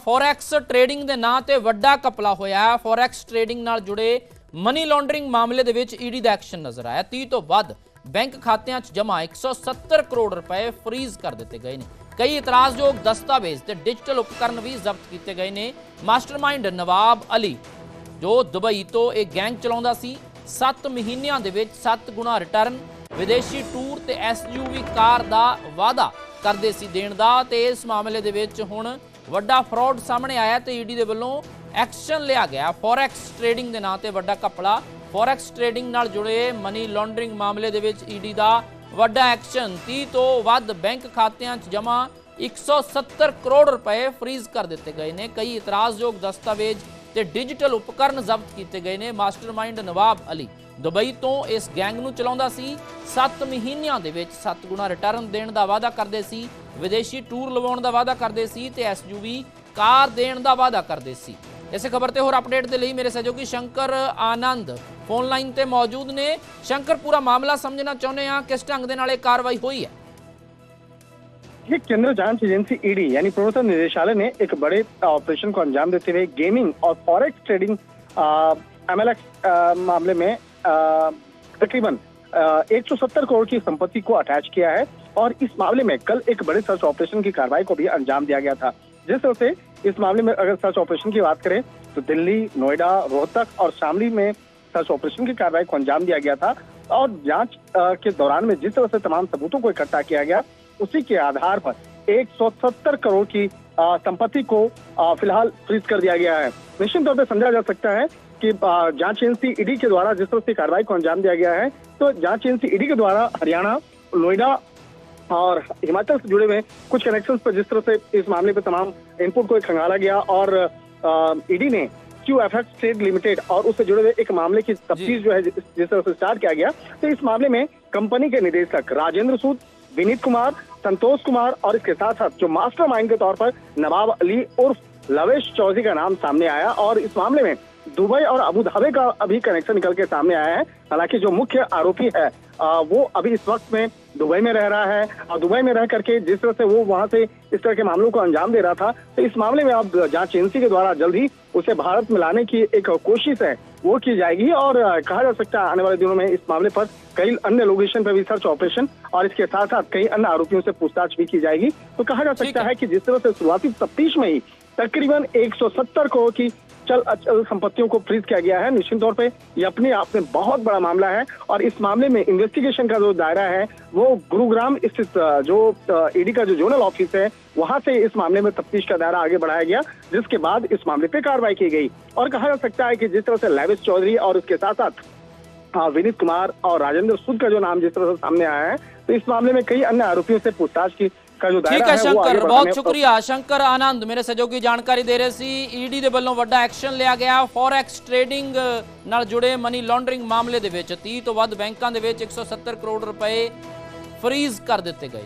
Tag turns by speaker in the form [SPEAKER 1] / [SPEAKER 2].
[SPEAKER 1] Forex trading ਦੇ ਨਾਂ ਤੇ ਵੱਡਾ ਘਪਲਾ ਹੋਇਆ ਹੈ। ਫੋਰੈਕਸ ਟ੍ਰੇਡਿੰਗ ਨਾਲ ਜੁੜੇ ਮਨੀ ਲਾਂਡਰਿੰਗ ਮਾਮਲੇ ਦੇ ਵਿੱਚ ਈਡੀ ਦਾ ਐਕਸ਼ਨ ਨਜ਼ਰ ਆਇਆ। 30 ਤੋਂ ਵੱਧ ਬੈਂਕ ਖਾਤਿਆਂ 'ਚ ਜਮ੍ਹਾਂ 170 ਕਰੋੜ ਰੁਪਏ ਫਰੀਜ਼ ਕਰ ਦਿੱਤੇ ਗਏ ਨੇ। ਕਈ ਇਤਰਾਜ਼ਯੋਗ ਦਸਤਾਵੇਜ਼ ਤੇ ਡਿਜੀਟਲ ਉਪਕਰਨ ਵੀ ਜ਼ਬਤ ਕੀਤੇ ਗਏ ਨੇ। ਮਾਸਟਰਮਾइंड ਨਵਾਬ ਅਲੀ ਜੋ ਦੁਬਈ ਤੋਂ ਇਹ ਗੈਂਗ ਚਲਾਉਂਦਾ ਸੀ, 7 ਮਹੀਨਿਆਂ ਦੇ ਵਿੱਚ 7 ਗੁਣਾ ਰਿਟਰਨ, ਵਿਦੇਸ਼ੀ ਟੂਰ ਤੇ ਐਸਯੂਵੀ ਕਾਰ ਦਾ ਵਾਅਦਾ ਕਰਦੇ ਸੀ ਦੇਣ ਦਾ। ਤੇ ਇਸ ਮਾਮਲੇ ਦੇ ਵਿੱਚ ਹੁਣ ਵੱਡਾ ਫਰਾਡ ਸਾਹਮਣੇ ਆਇਆ ਤੇ ਈਡੀ ਦੇ ਵੱਲੋਂ ਐਕਸ਼ਨ ਲਿਆ ਗਿਆ। ਫੋਰੈਕਸ ਟ੍ਰੇਡਿੰਗ ਦੇ ਨਾਂ ਤੇ ਵੱਡਾ ਘਪਲਾ, ਫੋਰੈਕਸ ਟ੍ਰੇਡਿੰਗ ਨਾਲ ਜੁੜੇ ਮਨੀ ਲਾਂਡਰਿੰਗ ਮਾਮਲੇ ਦੇ ਵਿੱਚ ਈਡੀ ਦਾ ਵੱਡਾ ਐਕਸ਼ਨ। 30 ਤੋਂ ਵੱਧ ਬੈਂਕ ਖਾਤਿਆਂ 'ਚ ਜਮ੍ਹਾਂ 170 ਕਰੋੜ ਰੁਪਏ ਫਰੀਜ਼ ਕਰ ਦਿੱਤੇ ਗਏ ਨੇ। ਕਈ ਇਤਰਾਜ਼ਯੋਗ ਦਸਤਾਵੇਜ਼ ਤੇ ਡਿਜੀਟਲ ਉਪਕਰਨ ਜ਼ਬਤ ਕੀਤੇ ਗਏ ਨੇ। ਮਾਸਟਰਮਾइंड ਨਵਾਬ ਅਲੀ ਦੁਬਈ ਤੋਂ ਇਸ ਗੈਂਗ ਨੂੰ ਚਲਾਉਂਦਾ ਸੀ, 7 ਮਹੀਨਿਆਂ ਦੇ ਵਿੱਚ 7 ਗੁਣਾ ਰਿਟਰਨ ਦੇਣ ਦਾ ਵਾਅਦਾ ਕਰਦੇ ਸੀ, ਵਿਦੇਸ਼ੀ ਟੂਰ ਲਵਾਉਣ ਦਾ ਵਾਅਦਾ ਕਰਦੇ ਸੀ ਤੇ ਐਸਯੂਵੀ ਕਾਰ ਦੇਣ ਦਾ ਵਾਅਦਾ ਕਰਦੇ ਸੀ। ਇਸੇ ਖਬਰ ਤੇ ਹੋਰ ਅਪਡੇਟ ਦੇ ਲਈ ਮੇਰੇ ਸਹਿਯੋਗੀ ਸ਼ੰਕਰ ਆਨੰਦ फोन लाइन ते मौजूद ने। शंकर, पूरा मामला समझना चाहते हैं, किस ढंग दे नाल कार्रवाई हुई है?
[SPEAKER 2] ये केंद्रीय जांच एजेंसी ईडी यानी प्रवर्तन निदेशालय ने एक बड़े ऑपरेशन को अंजाम देते हुए गेमिंग और फॉरेक्स ट्रेडिंग एमएलएक्स मामले में तकरीबन 170 करोड़ की संपत्ति को अटैच किया है। और इस मामले में कल एक बड़े सर्च ऑपरेशन की कार्रवाई को भी अंजाम दिया गया था। जिस तरह से इस मामले में अगर सर्च ऑपरेशन की बात करें तो दिल्ली, नोएडा, रोहतक और शामली में सर्च ऑपरेशन की कार्रवाई को अंजाम दिया गया था। और जांच के दौरान में जिस तरह से तमाम सबूतों को इकट्ठा किया गया, उसी के आधार पर 170 करोड़ की संपत्ति को फिलहाल फ्रीज कर दिया गया है। निश्चित तौर पर समझा जा सकता है कि जांच एजेंसी ईडी के द्वारा जिस तरह से कार्रवाई को अंजाम दिया गया है, तो जांच एजेंसी ईडी के द्वारा हरियाणा, नोएडा और हिमाचल से जुड़े हुए कुछ कनेक्शंस पर जिस तरह से इस मामले पर तमाम इनपुट को खंगाला गया और ईडी ने QFX ट्रेड लिमिटेड और उससे जुड़े हुए एक मामले की तफ्तीश जो है जिस तरह से स्टार्ट किया गया, तो इस मामले में कंपनी के निदेशक राजेंद्र सूद, विनीत कुमार, संतोष कुमार और इसके साथ साथ जो मास्टरमाइंड के तौर पर नवाब अली उर्फ लवेश चौधरी का नाम सामने आया। और इस मामले में दुबई और अबू धाबी का अभी कनेक्शन निकल के सामने आया है। हालांकि जो मुख्य आरोपी है वो अभी इस वक्त में दुबई में रह रहा है और दुबई में रह करके जिस तरह से वो वहां से इस तरह के मामलों को अंजाम दे रहा था, तो इस मामले में अब जांच एजेंसी के द्वारा जल्द ही उसे भारत में लाने की एक कोशिश है वो की जाएगी। और कहा जा सकता है आने वाले दिनों में इस मामले पर कई अन्य लोकेशन पर भी सर्च ऑपरेशन और इसके साथ साथ कई अन्य आरोपियों से पूछताछ भी की जाएगी। तो कहा जा सकता है कि जिस तरह से शुरुआती तफ्तीश में ही तकरीबन 170 करोड़ की चल अचल संपत्तियों को फ्रीज किया गया है, निश्चित तौर पे ये अपने आप में बहुत बड़ा मामला है। और इस मामले में इन्वेस्टिगेशन का जो दायरा है वो गुरुग्राम स्थित जो ईडी का जो जोनल ऑफिस है वहां से इस मामले में तफ्तीश का दायरा आगे बढ़ाया गया, जिसके बाद इस मामले पे कार्रवाई की गई। और कहा जा सकता है कि जिस तरह से लवेश चौधरी और उसके साथ साथ विनीत कुमार और राजेंद्र सूद का जो नाम जिस तरह से सामने आया है, तो इस मामले में कई अन्य आरोपियों से पूछताछ की
[SPEAKER 1] ठीक है शंकर, बहुत शुक्रिया। शंकर आनंद मेरे सहयोगी जानकारी दे रहे सी। ईडी ਦੇ ਵੱਲੋਂ ਵੱਡਾ ਐਕਸ਼ਨ ਲਿਆ ਗਿਆ ਫੋਰੈਕਸ ਟ੍ਰੇਡਿੰਗ ਨਾਲ ਜੁੜੇ ਮਨੀ ਲਾਂਡਰਿੰਗ ਮਾਮਲੇ ਦੇ ਵਿੱਚ 30 ਤੋਂ ਵੱਧ ਬੈਂਕਾਂ ਦੇ ਵਿੱਚ 170 ਕਰੋੜ ਰੁਪਏ ਫਰੀਜ਼ ਕਰ ਦਿੱਤੇ ਗਏ।